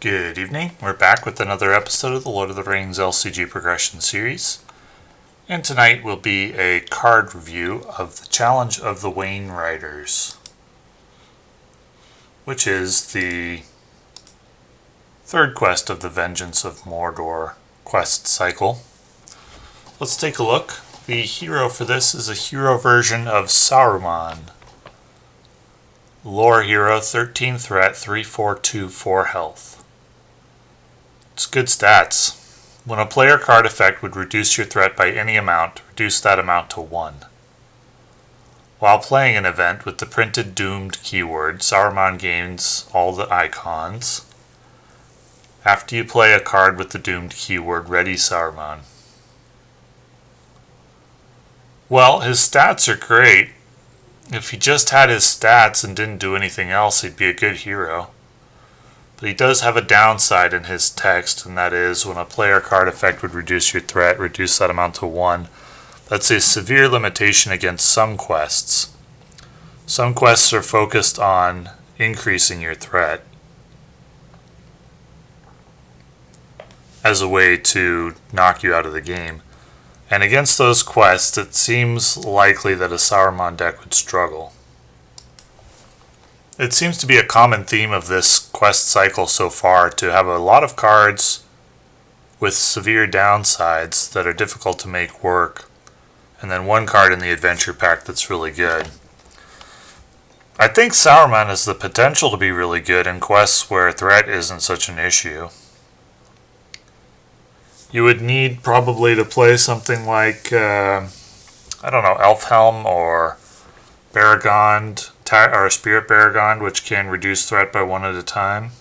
Good evening. We're back with another episode of the LOTR LCG progression series. And tonight will be a card review of the Challenge of the Wainriders, which is the third quest of the Vengeance of Mordor quest cycle. Let's take a look. The hero for this is a hero version of Sarmon. Lore hero, 13 threat, 3/4/2/4 health. It's good stats. When a player card effect would reduce your threat by any amount, reduce that amount to 1. While playing an event with the printed doomed keyword, Sarmon gains all the icons. After you play a card with the doomed keyword, ready Sarmon. Well, his stats are great. If he just had his stats and didn't do anything else, he'd be a good hero. But he does have a downside in his text, and that is when a player card effect would reduce your threat, reduce that amount to 1. That's a severe limitation against some quests. Some quests are focused on increasing your threat as a way to knock you out of the game. And against those quests, it seems likely that a Sarmon deck would struggle. It seems to be a common theme of this quest cycle so far to have a lot of cards with severe downsides that are difficult to make work, and then one card in the adventure pack that's really good. I think Sarmon has the potential to be really good in quests where threat isn't such an issue. You would need probably to play something like, Elfhelm or Baragond, or Spirit Baragond, which can reduce threat by 1 at a time.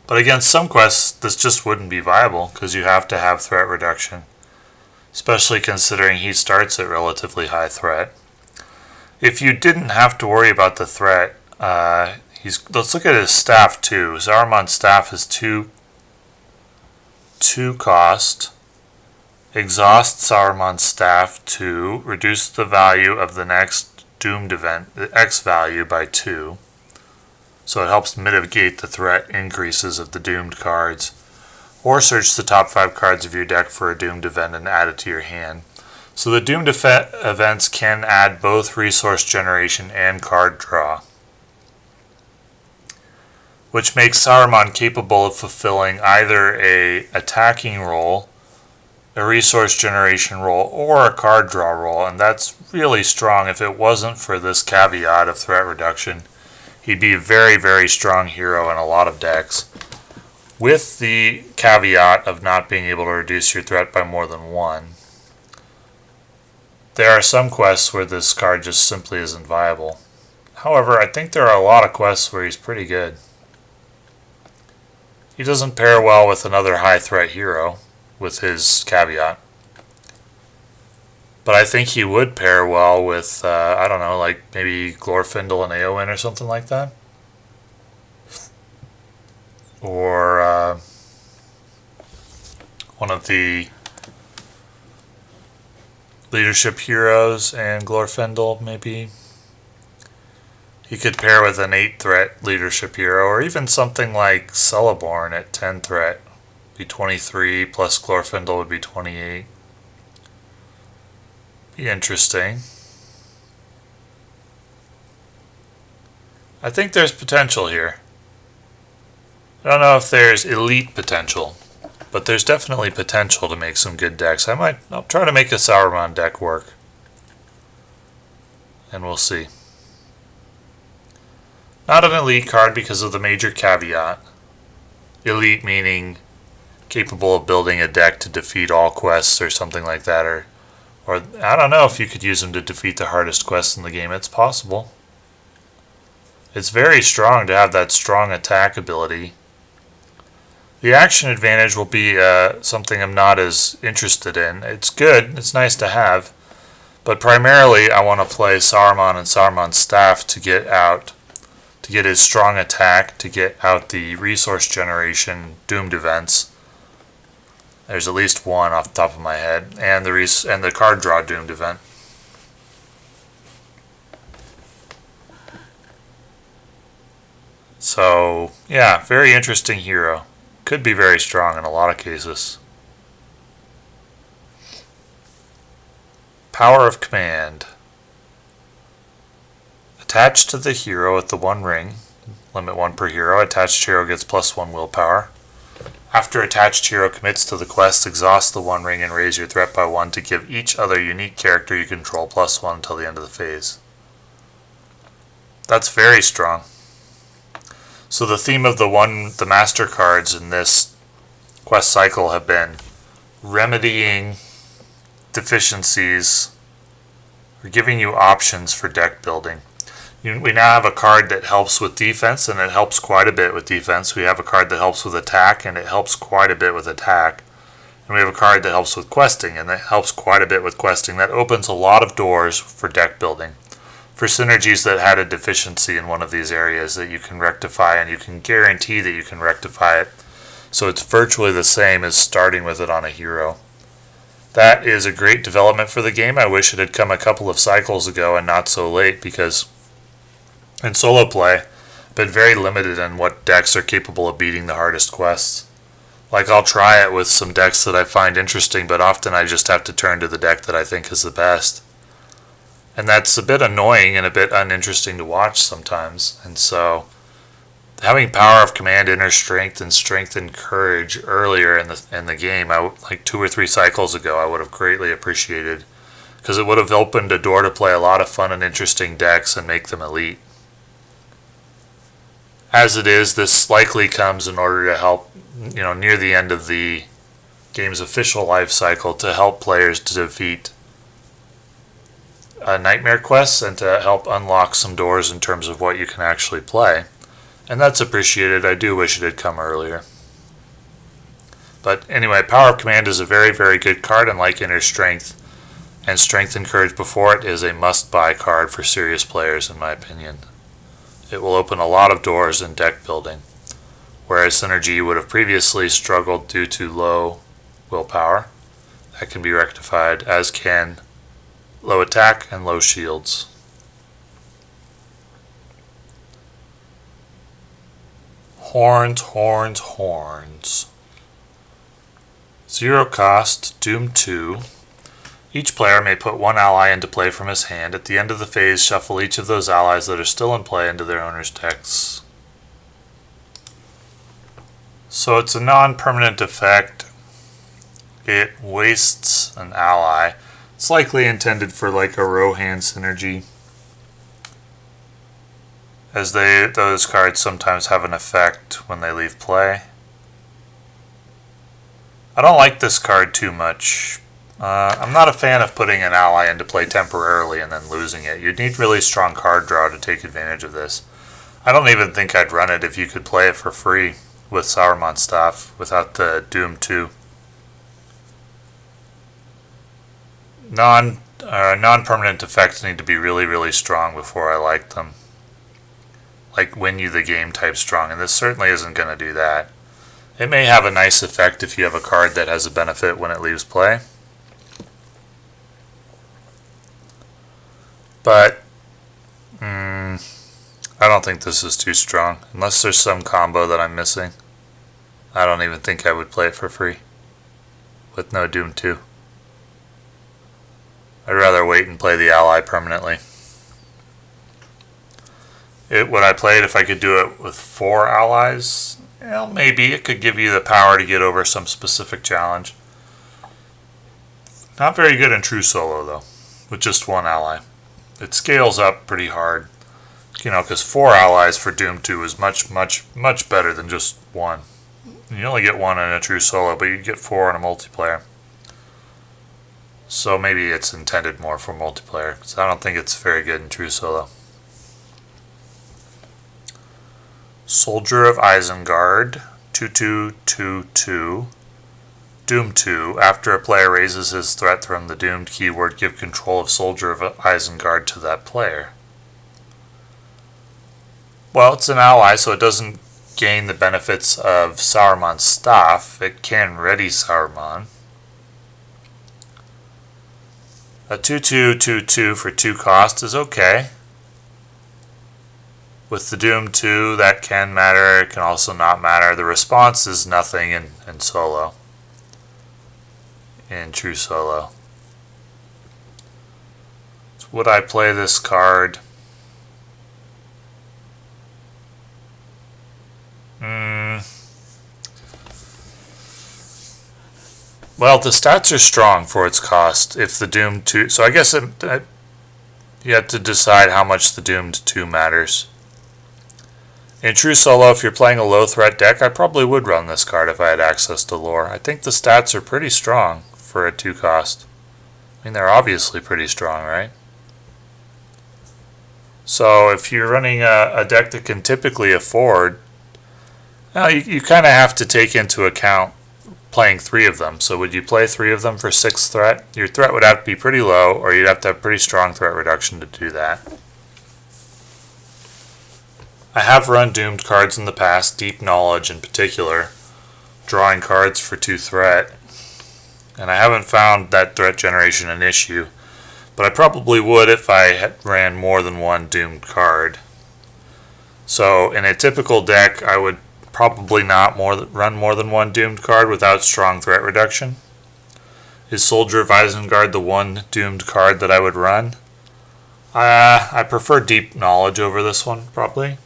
But against some quests, this just wouldn't be viable, because you have to have threat reduction, especially considering he starts at relatively high threat. If you didn't have to worry about the threat, let's look at his staff too. Sarmon's staff is 2 cost. Exhaust Sarmon's staff to reduce the value of the next doomed event, the X value, by 2. So it helps mitigate the threat increases of the doomed cards. Or search the top 5 cards of your deck for a doomed event and add it to your hand. So the doomed events can add both resource generation and card draw, which makes Sarmon capable of fulfilling either a attacking role, a resource generation role, or a card draw role, and that's really strong. If it wasn't for this caveat of threat reduction, he'd be a very, very strong hero in a lot of decks, with the caveat of not being able to reduce your threat by more than 1. There are some quests where this card just simply isn't viable. However, I think there are a lot of quests where he's pretty good. He doesn't pair well with another high threat hero, with his caveat. But I think he would pair well with, maybe Glorfindel and Eowyn or something like that. Or one of the leadership heroes and Glorfindel, maybe. He could pair with an 8 threat leadership hero, or even something like Celeborn at 10 threat. Be 23, plus Glorfindel would be 28. Be interesting. I think there's potential here. I don't know if there's elite potential, but there's definitely potential to make some good decks. I'll try to make a Sarmon deck work, and we'll see. Not an elite card because of the major caveat. Elite meaning capable of building a deck to defeat all quests or something like that, or I don't know if you could use him to defeat the hardest quests in the game. It's possible. It's very strong to have that strong attack ability. The action advantage will be something I'm not as interested in. It's good, it's nice to have, but primarily I want to play Sarmon and Sarmon's staff to get his strong attack, to get out the resource generation doomed events. There's at least one off the top of my head, and the card draw doomed event. So, yeah, very interesting hero. Could be very strong in a lot of cases. Power of Command. Attached to the hero with the one ring, limit 1 per hero, attached hero gets +1 willpower. After attached hero commits to the quest, exhaust the one ring and raise your threat by 1 to give each other unique character you control +1 until the end of the phase. That's very strong. So the theme of the master cards in this quest cycle have been remedying deficiencies or giving you options for deck building. We now have a card that helps with defense, and it helps quite a bit with defense. We have a card that helps with attack, and it helps quite a bit with attack. And we have a card that helps with questing, and it helps quite a bit with questing. That opens a lot of doors for deck building, for synergies that had a deficiency in one of these areas that you can rectify, and you can guarantee that you can rectify it. So it's virtually the same as starting with it on a hero. That is a great development for the game. I wish it had come a couple of cycles ago and not so late, because in solo play, I've been very limited in what decks are capable of beating the hardest quests. Like, I'll try it with some decks that I find interesting, but often I just have to turn to the deck that I think is the best. And that's a bit annoying and a bit uninteresting to watch sometimes. And so, having Power of Command, Inner Strength, and Strength and Courage earlier in the game, like 2 or 3 cycles ago, I would have greatly appreciated, because it would have opened a door to play a lot of fun and interesting decks and make them elite. As it is, this likely comes in order to help, near the end of the game's official life cycle, to help players to defeat nightmare quests and to help unlock some doors in terms of what you can actually play. And that's appreciated. I do wish it had come earlier. But anyway, Power of Command is a very, very good card, and like Inner Strength and Strength and Courage before it, is a must-buy card for serious players, in my opinion. It will open a lot of doors in deck building, whereas Synergy would have previously struggled due to low willpower. That can be rectified, as can low attack and low shields. Horns, horns, horns. 0 cost, Doom 2. Each player may put 1 ally into play from his hand. At the end of the phase, shuffle each of those allies that are still in play into their owner's decks. So it's a non-permanent effect. It wastes an ally. It's likely intended for like a row hand synergy, as those cards sometimes have an effect when they leave play. I don't like this card too much. I'm not a fan of putting an ally into play temporarily and then losing it. You'd need really strong card draw to take advantage of this. I don't even think I'd run it if you could play it for free with Sarmon stuff without the Doom 2. Non-permanent effects need to be really, really strong before I like them. Like win you the game type strong, and this certainly isn't going to do that. It may have a nice effect if you have a card that has a benefit when it leaves play. But I don't think this is too strong. Unless there's some combo that I'm missing, I don't even think I would play it for free with no Doom 2. I'd rather wait and play the ally permanently. Would I play it if I could do it with 4 allies? Well, maybe. It could give you the power to get over some specific challenge. Not very good in true solo, though, with just 1 ally. It scales up pretty hard, because 4 allies for Doom 2 is much, much, much better than just 1. You only get 1 in a true solo, but you get 4 in a multiplayer. So maybe it's intended more for multiplayer, because I don't think it's very good in true solo. Soldier of Isengard, 2/2/2/2. Doom 2. After a player raises his threat from the doomed keyword, give control of Soldier of Isengard to that player. Well, it's an ally, so it doesn't gain the benefits of Saruman's stuff. It can ready Saruman. A 2/2/2/2 for 2 cost is okay. With the Doom 2, that can matter. It can also not matter. The response is nothing in solo. In true solo. So would I play this card? Well, the stats are strong for its cost. If the Doom 2... So I guess you have to decide how much the Doomed 2 matters. In true solo, if you're playing a low threat deck, I probably would run this card if I had access to lore. I think the stats are pretty strong for a 2 cost. I mean, they're obviously pretty strong, right? So if you're running a deck that can typically afford... Now, you kind of have to take into account playing 3 of them. So would you play 3 of them for 6 threat? Your threat would have to be pretty low, or you'd have to have pretty strong threat reduction to do that. I have run Doomed cards in the past, Deep Knowledge in particular, drawing cards for 2 threat, and I haven't found that threat generation an issue, but I probably would if I ran more than 1 Doomed card. So in a typical deck, I would probably not run more than 1 Doomed card without strong threat reduction. Is Soldier of Isengard the 1 Doomed card that I would run? I prefer Deep Knowledge over this one, probably.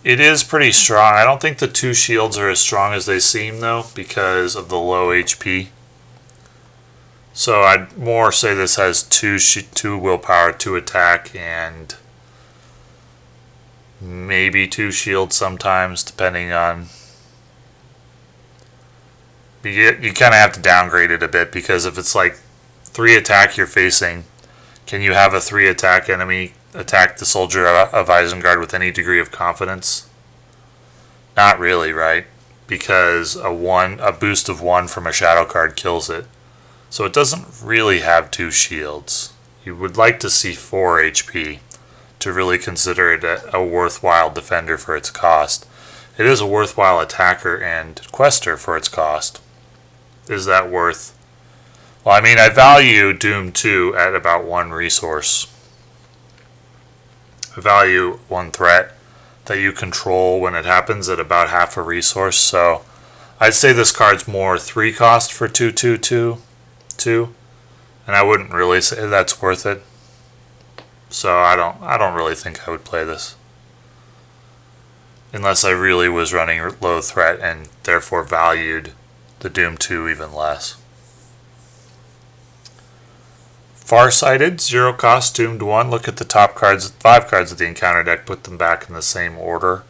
It is pretty strong. I don't think the 2 shields are as strong as they seem, though, because of the low HP. So I'd more say this has 2 willpower, 2 attack, and maybe 2 shields sometimes, depending on... You kind of have to downgrade it a bit, because if it's like 3 attack you're facing, can you have a 3 attack enemy attack the Soldier of Isengard with any degree of confidence? Not really, right? Because a boost of 1 from a shadow card kills it. So it doesn't really have 2 shields. You would like to see 4 HP to really consider it a worthwhile defender for its cost. It is a worthwhile attacker and quester for its cost. Is that worth... Well, I mean, I value Doom 2 at about 1 resource. I value 1 threat that you control when it happens at about half a resource, so I'd say this card's more 3 cost for 2/2/2, and I wouldn't really say that's worth it. So I don't really think I would play this. Unless I really was running low threat and therefore valued the Doom 2 even less. Farsighted, 0 cost, Doomed 1. Look at the top 5 cards of the encounter deck, put them back in the same order.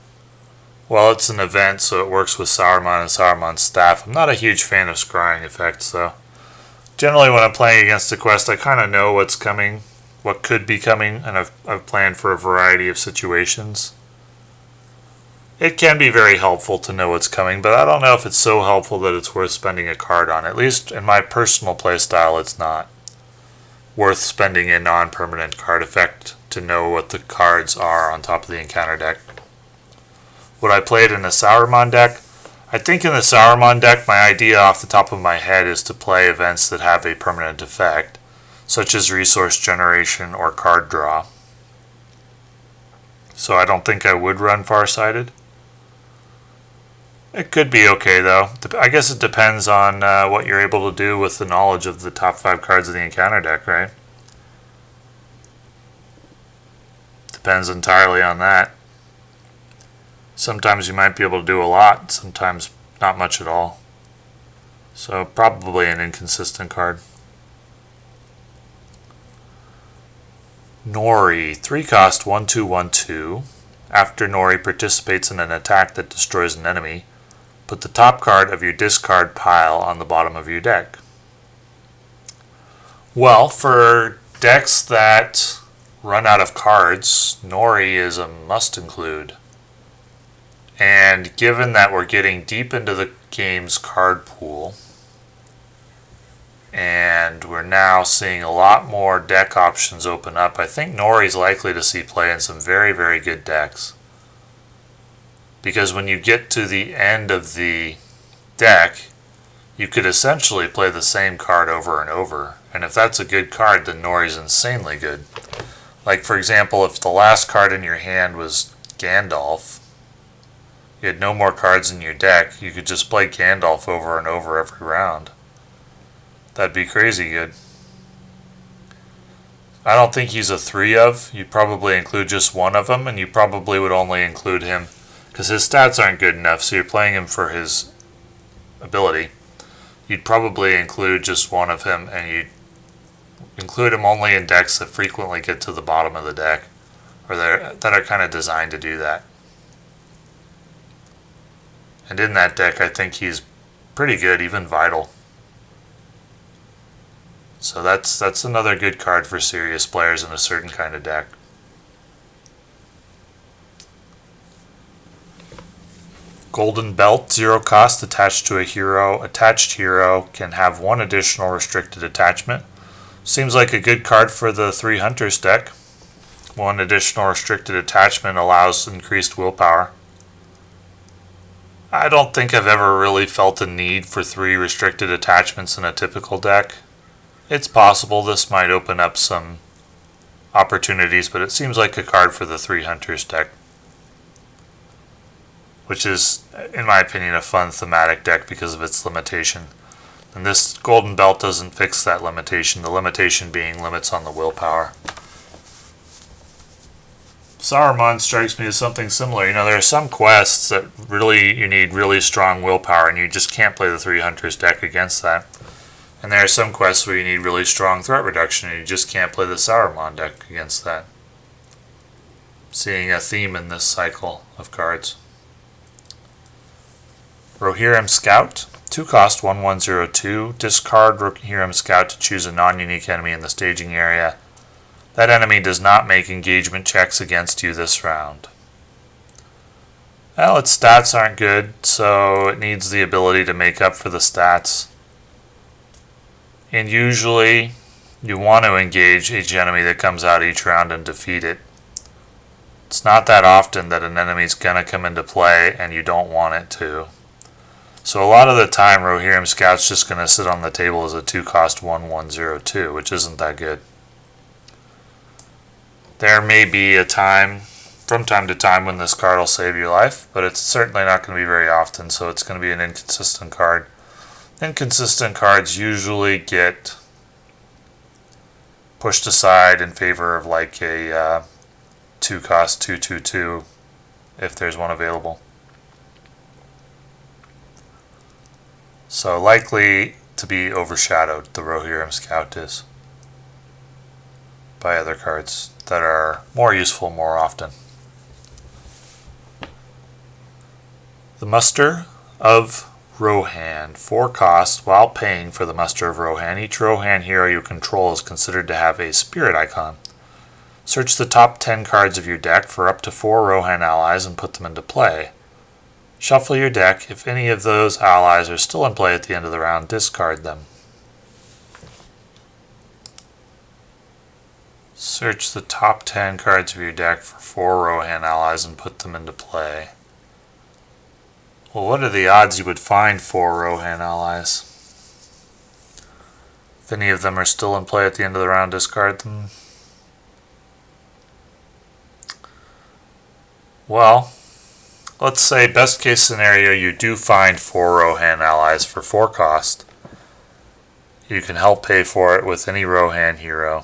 Well, it's an event, so it works with Sarmon and Saruman's staff. I'm not a huge fan of scrying effects, though. Generally, when I'm playing against a quest, I kind of know what's coming, what could be coming, and I've planned for a variety of situations. It can be very helpful to know what's coming, but I don't know if it's so helpful that it's worth spending a card on. At least in my personal playstyle, it's not worth spending a non-permanent card effect to know what the cards are on top of the encounter deck. Would I play it in a Saruman deck? I think in the Saruman deck, my idea off the top of my head is to play events that have a permanent effect, such as resource generation or card draw. So I don't think I would run Farsighted. It could be okay, though. I guess it depends on what you're able to do with the knowledge of the top 5 cards of the encounter deck, right? Depends entirely on that. Sometimes you might be able to do a lot, sometimes not much at all. So probably an inconsistent card. Nori, 3 cost, 1/2/1/2. After Nori participates in an attack that destroys an enemy, put the top card of your discard pile on the bottom of your deck. Well, for decks that run out of cards, Nori is a must include. And given that we're getting deep into the game's card pool, and we're now seeing a lot more deck options open up, I think Nori's likely to see play in some very, very good decks. Because when you get to the end of the deck, you could essentially play the same card over and over And if that's a good card, then Nori's insanely good. Like, for example, if the last card in your hand was Gandalf, you had no more cards in your deck, you could just play Gandalf over and over every round. That'd be crazy good. I don't think he's a 3 of. You'd probably include just one of them, and you probably would only include him because his stats aren't good enough, so you're playing him for his ability. You'd probably include just one of him, and you'd include him only in decks that frequently get to the bottom of the deck, or that are kind of designed to do that. And in that deck, I think he's pretty good, even vital. So that's another good card for serious players in a certain kind of deck. Golden Belt, 0 cost, attached to a hero. Attached hero can have 1 additional restricted attachment. Seems like a good card for the 3 Hunters deck. 1 additional restricted attachment allows increased willpower. I don't think I've ever really felt a need for 3 restricted attachments in a typical deck. It's possible this might open up some opportunities, but it seems like a card for the 3 Hunters deck, which is, in my opinion, a fun thematic deck because of its limitation. And this Golden Belt doesn't fix that limitation, the limitation being limits on the willpower. Sarmon strikes me as something similar. You know, there are some quests that really you need really strong willpower, and you just can't play the 3 Hunters deck against that. And there are some quests where you need really strong threat reduction, and you just can't play the Sarmon deck against that. Seeing a theme in this cycle of cards. Rohirrim Scout, 2 cost, 1102. Discard Rohirrim Scout to choose a non-unique enemy in the staging area. That enemy does not make engagement checks against you this round. Well, its stats aren't good, so it needs the ability to make up for the stats. And usually, you want to engage each enemy that comes out each round and defeat it. It's not that often that an enemy's going to come into play and you don't want it to. So a lot of the time, Rohirrim Scout's just going to sit on the table as a 2 cost 1102, which isn't that good. There may be a time, from time to time, when this card will save your life, but it's certainly not going to be very often, so it's going to be an inconsistent card. Inconsistent cards usually get pushed aside in favor of like a 2 cost 222 if there's one available. So likely to be overshadowed, the Rohirrim Scout is, by other cards that are more useful more often. The Muster of Rohan, 4 cost. While paying for the Muster of Rohan, each Rohan hero you control is considered to have a spirit icon. Search the top 10 cards of your deck for up to 4 Rohan allies and put them into play. Shuffle your deck. If any of those allies are still in play at the end of the round, discard them. Search the top 10 cards of your deck for 4 Rohan allies and put them into play. Well, what are the odds you would find 4 Rohan allies? If any of them are still in play at the end of the round, discard them. Well, let's say best case scenario you do find 4 Rohan allies for 4 cost. You can help pay for it with any Rohan hero.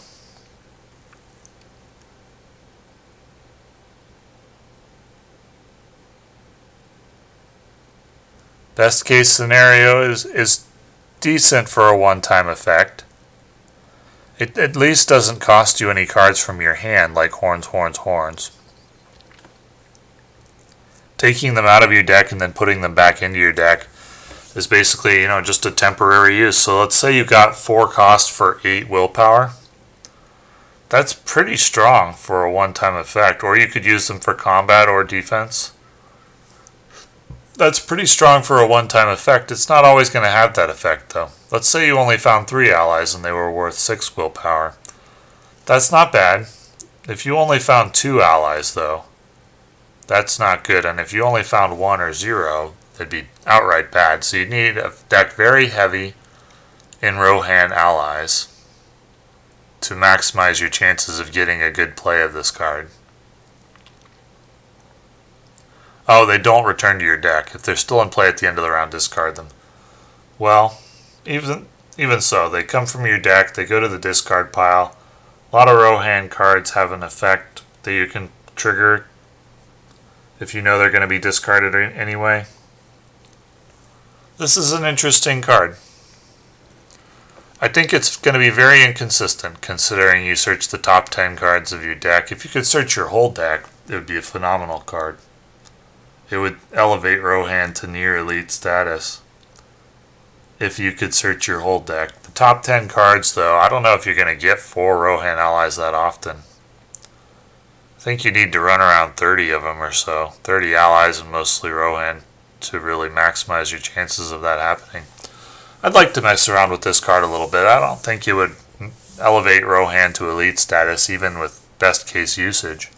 Best case scenario is decent for a one-time effect. It at least doesn't cost you any cards from your hand like Horns, Horns, Horns. Taking them out of your deck and then putting them back into your deck is basically, just a temporary use. So let's say you got 4 cost for 8 willpower. That's pretty strong for a one-time effect. Or you could use them for combat or defense. That's pretty strong for a one-time effect. It's not always going to have that effect, though. Let's say you only found 3 allies and they were worth 6 willpower. That's not bad. If you only found 2 allies, though, that's not good. And if you only found 1 or 0, that'd be outright bad. So you need a deck very heavy in Rohan allies. to maximize your chances of getting a good play of this card. Oh, they don't return to your deck. If they're still in play at the end of the round, discard them. Well, even so, they come from your deck, they go to the discard pile. A lot of Rohan cards have an effect that you can trigger if you know they're going to be discarded anyway. This is an interesting card. I think it's going to be very inconsistent considering you search the top 10 cards of your deck. If you could search your whole deck, it would be a phenomenal card. It would elevate Rohan to near elite status if you could search your whole deck. The top 10 cards, though, I don't know if you're going to get 4 Rohan allies that often. I think you need to run around 30 of them or so. 30 allies and mostly Rohan to really maximize your chances of that happening. I'd like to mess around with this card a little bit. I don't think it would elevate Rohan to elite status even with best case usage.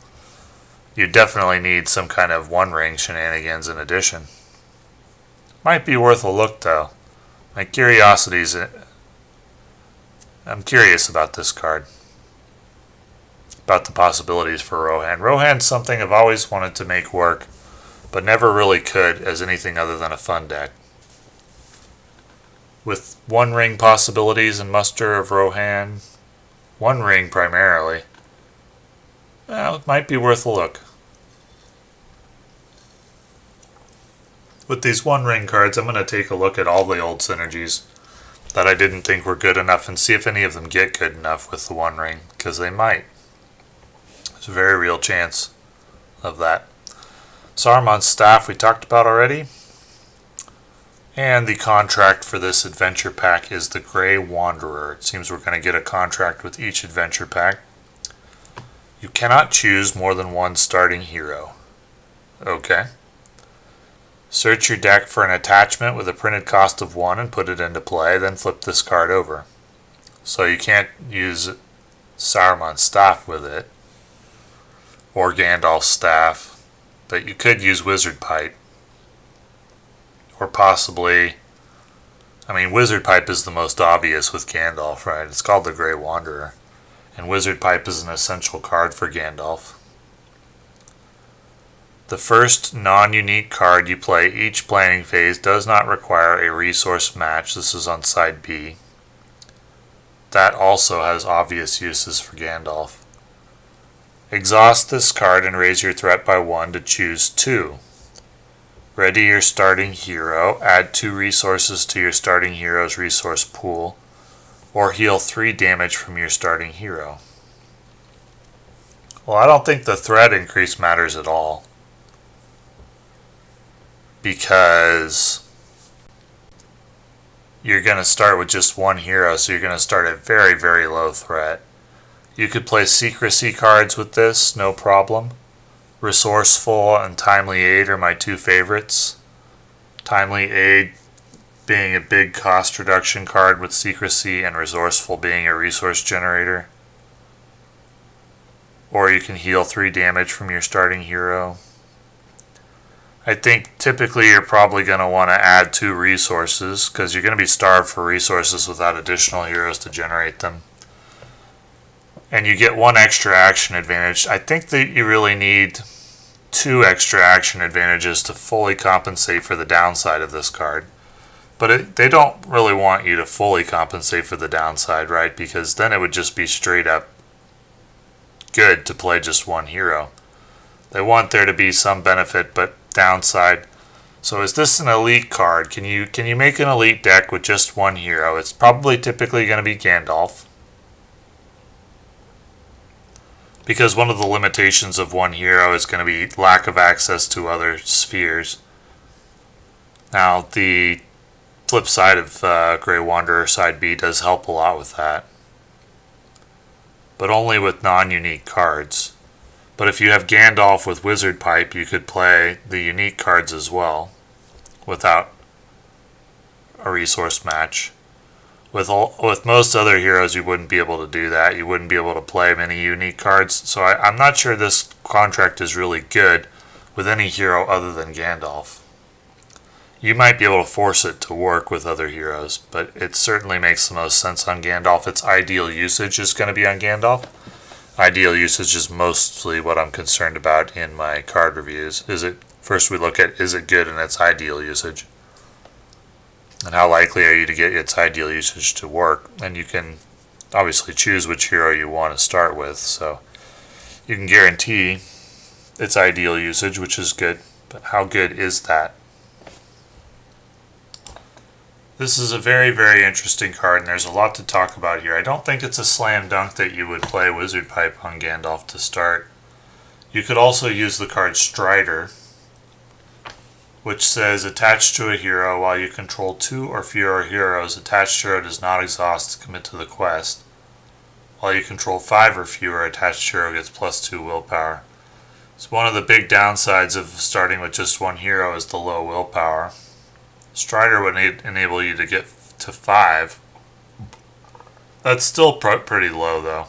You definitely need some kind of one ring shenanigans in addition. Might be worth a look though. I'm curious about this card. About the possibilities for Rohan. Rohan's something I've always wanted to make work, but never really could as anything other than a fun deck. With one ring possibilities and muster of Rohan, one ring primarily, well, it might be worth a look. With these one ring cards, I'm going to take a look at all the old synergies that I didn't think were good enough and see if any of them get good enough with the one ring, because they might. There's a very real chance of that. Sarmon's staff we talked about already. And the contract for this adventure pack is the Grey Wanderer. It seems we're going to get a contract with each adventure pack. You cannot choose more than one starting hero. Okay. Search your deck for an attachment with a printed cost of 1 and put it into play, then flip this card over. So you can't use Sarmon's staff with it, or Gandalf's staff, but you could use Wizard Pipe. Or possibly, Wizard Pipe is the most obvious with Gandalf, right? It's called the Grey Wanderer. And Wizard Pipe is an essential card for Gandalf. The first non-unique card you play each playing phase does not require a resource match. This is on side B. That also has obvious uses for Gandalf. Exhaust this card and raise your threat by 1 to choose 2. Ready your starting hero, add 2 resources to your starting hero's resource pool, or heal 3 damage from your starting hero. Well, I don't think the threat increase matters at all, because you're going to start with just one hero, so you're going to start at very, very low threat. You could play secrecy cards with this, no problem. Resourceful and Timely Aid are my 2 favorites. Timely Aid being a big cost reduction card with secrecy, and Resourceful being a resource generator. Or you can heal 3 damage from your starting hero. I think typically you're probably going to want to add 2 resources, because you're going to be starved for resources without additional heroes to generate them. And you get 1 extra action advantage. I think that you really need 2 extra action advantages to fully compensate for the downside of this card. But they don't really want you to fully compensate for the downside, right? Because then it would just be straight up good to play just 1 hero. They want there to be some benefit, but downside. So is this an elite card? Can you make an elite deck with just 1 hero? It's probably typically going to be Gandalf, because one of the limitations of 1 hero is going to be lack of access to other spheres. Now, the flip side of Grey Wanderer side B does help a lot with that, but only with non-unique cards. But if you have Gandalf with Wizard Pipe, you could play the unique cards as well, without a resource match. With most other heroes, you wouldn't be able to do that. You wouldn't be able to play many unique cards. So I'm not sure this contract is really good with any hero other than Gandalf. You might be able to force it to work with other heroes, but it certainly makes the most sense on Gandalf. Its ideal usage is going to be on Gandalf. Ideal usage is mostly what I'm concerned about in my card reviews. First we look at, is it good in its ideal usage? And how likely are you to get its ideal usage to work? And you can obviously choose which hero you want to start with, so you can guarantee its ideal usage, which is good, but how good is that? This is a very, very interesting card, and there's a lot to talk about here. I don't think it's a slam dunk that you would play Wizard Pipe on Gandalf to start. You could also use the card Strider, which says attached to a hero while you control 2 or fewer heroes. Attached hero does not exhaust to commit to the quest. While you control 5 or fewer, attached hero gets +2 willpower. So one of the big downsides of starting with just one hero is the low willpower. Strider would enable you to get to 5. That's still pretty low though.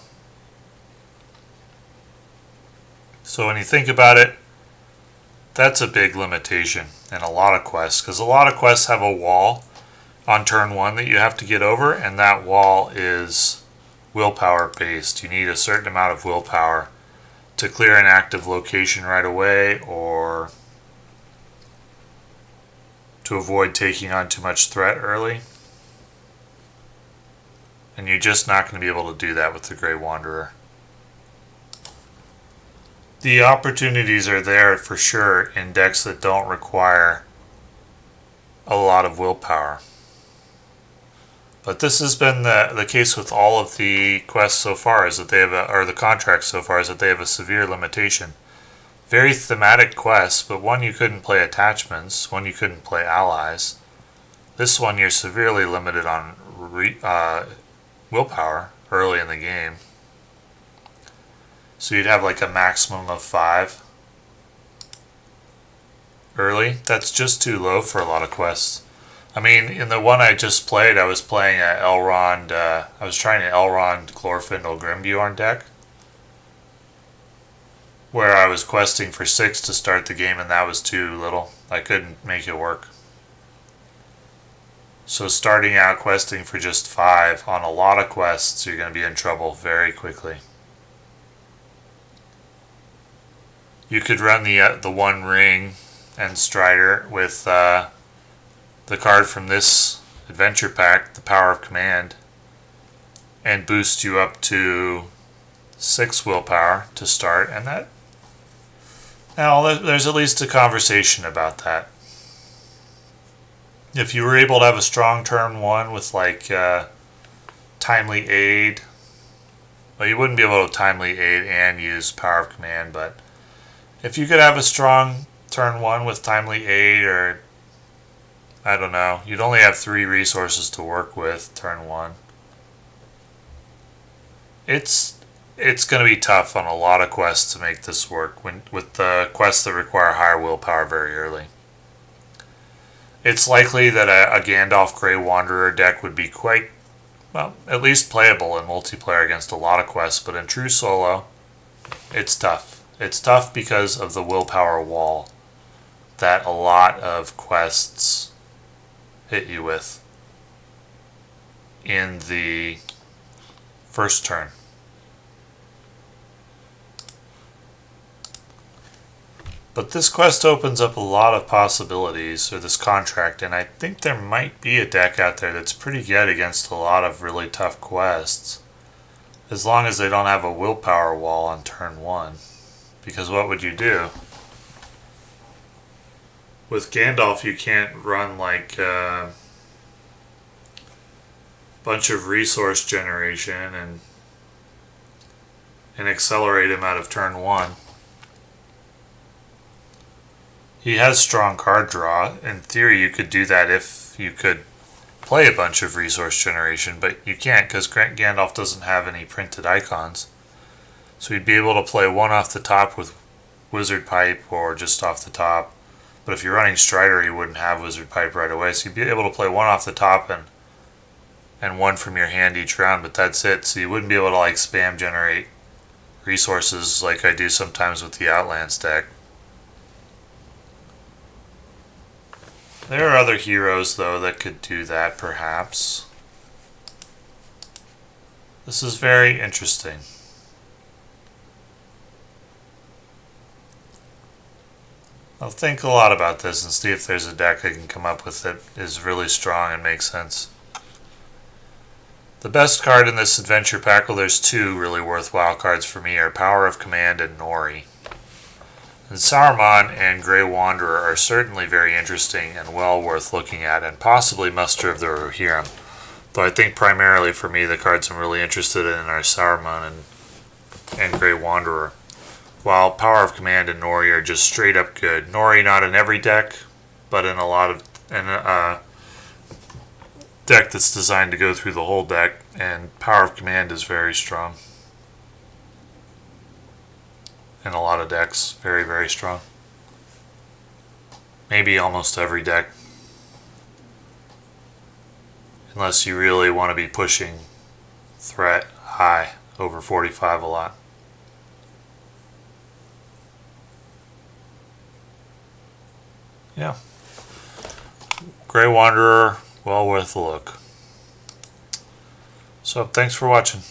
So when you think about it, that's a big limitation in a lot of quests, because a lot of quests have a wall on turn 1 that you have to get over, and that wall is willpower based. You need a certain amount of willpower to clear an active location right away, or to avoid taking on too much threat early. And you're just not going to be able to do that with the Grey Wanderer. The opportunities are there for sure in decks that don't require a lot of willpower. But this has been the case with all of the quests so far, is that they have or the contracts so far, is that they have a severe limitation. Very thematic quests, but one you couldn't play attachments, one you couldn't play allies. This one you're severely limited on willpower early in the game. So you'd have like a maximum of 5 early. That's just too low for a lot of quests. I mean, in the one I just played, I was playing a Elrond, I was trying an Elrond Glorfindel Grimbjorn deck, where I was questing for 6 to start the game, and that was too little. I couldn't make it work. So starting out questing for just 5 on a lot of quests, you're going to be in trouble very quickly. You could run the One Ring and Strider with the card from this adventure pack, the Power of Command, and boost you up to 6 willpower to start, and that, now there's at least a conversation about that. If you were able to have a strong turn 1 with like Timely Aid, well, you wouldn't be able to Timely Aid and use Power of Command, but if you could have a strong turn 1 with Timely Aid, or I don't know, you'd only have 3 resources to work with turn 1. It's going to be tough on a lot of quests to make this work with the quests that require higher willpower very early. It's likely that a Gandalf Grey Wanderer deck would be quite, well, at least playable in multiplayer against a lot of quests, but in true solo, it's tough. It's tough because of the willpower wall that a lot of quests hit you with in the first turn. But this quest opens up a lot of possibilities, or this contract, and I think there might be a deck out there that's pretty good against a lot of really tough quests, as long as they don't have a willpower wall on turn 1. Because what would you do? With Gandalf, you can't run like a bunch of resource generation and accelerate him out of turn 1. He has strong card draw. In theory, you could do that if you could play a bunch of resource generation, but you can't because Gandalf doesn't have any printed icons. So you'd be able to play one off the top with Wizard Pipe or just off the top. But if you're running Strider, you wouldn't have Wizard Pipe right away. So you'd be able to play one off the top and one from your hand each round, but that's it. So you wouldn't be able to like spam generate resources like I do sometimes with the Outlands deck. There are other heroes, though, that could do that, perhaps. This is very interesting. I'll think a lot about this and see if there's a deck I can come up with that is really strong and makes sense. The best card in this adventure pack, well, there's two really worthwhile cards for me, are Power of Command and Nori. And Sarmon and Grey Wanderer are certainly very interesting and well worth looking at, and possibly Muster of the Rohirrim. Though I think primarily for me the cards I'm really interested in are Sarmon and Grey Wanderer. While Power of Command and Nori are just straight up good. Nori not in every deck, but in a lot of deck that's designed to go through the whole deck, and Power of Command is very strong. In a lot of decks, very, very strong. Maybe almost every deck. Unless you really want to be pushing threat high over 45 a lot. Yeah. Grey Wanderer, well worth a look. So, thanks for watching.